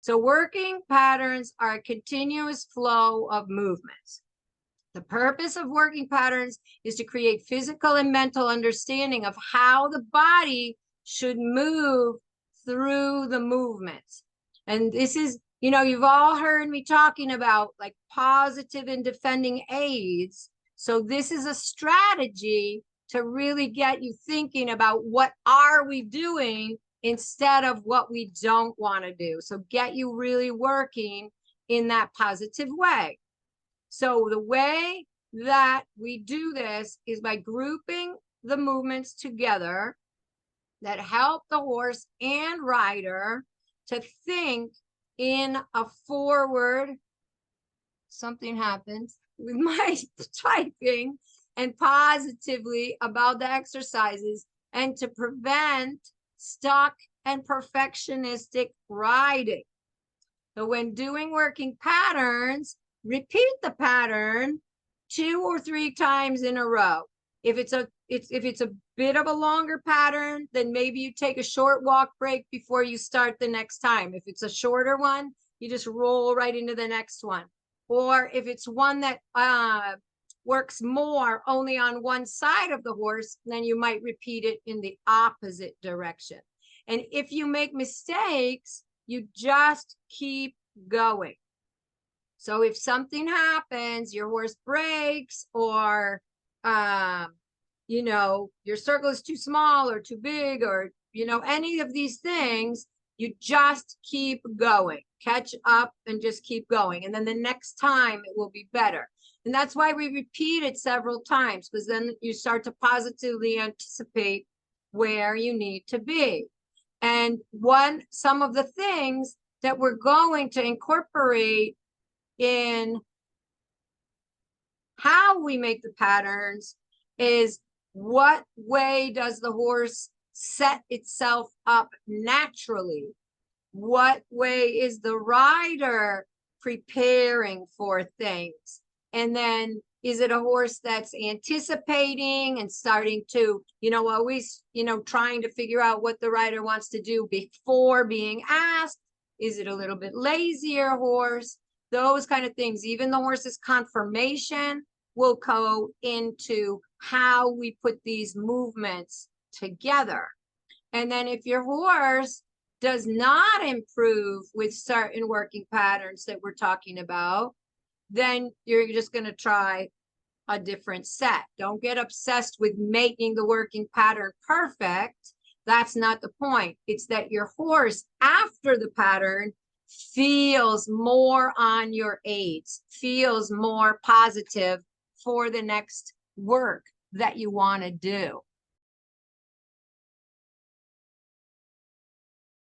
So working patterns are a continuous flow of movements. The purpose of working patterns is to create physical and mental understanding of how the body should move through the movements. And this is, you know, you've all heard me talking about like positive and defending aids. So this is a strategy to really get you thinking about what are we doing instead of what we don't want to do. So get you really working in that positive way. So the way that we do this is by grouping the movements together that help the horse and rider to think in a forward, something happens with my typing, and positively about the exercises, and to prevent stuck and perfectionistic riding. So when doing working patterns, repeat the pattern 2 or 3 times in a row. If it's a bit of a longer pattern, then maybe you take a short walk break before you start the next time. If it's a shorter one, you just roll right into the next one. Or if it's one that works more only on one side of the horse, then you might repeat it in the opposite direction. And if you make mistakes, you just keep going. So if something happens, your horse breaks, or you know, your circle is too small or too big, or you know, any of these things, you just keep going, catch up and just keep going. And then the next time it will be better. And that's why we repeat it several times, because then you start to positively anticipate where you need to be. And some of the things that we're going to incorporate in how we make the patterns is what way does the horse set itself up naturally? What way is the rider preparing for things? And then is it a horse that's anticipating and starting to, you know, always, you know, trying to figure out what the rider wants to do before being asked? Is it a little bit lazier horse? Those kind of things. Even the horse's conformation will go into how we put these movements together. And then if your horse does not improve with certain working patterns that we're talking about, then you're just going to try a different set. Don't get obsessed with making the working pattern perfect. That's not the point. It's that your horse, after the pattern, feels more on your aids, feels more positive for the next work that you want to do.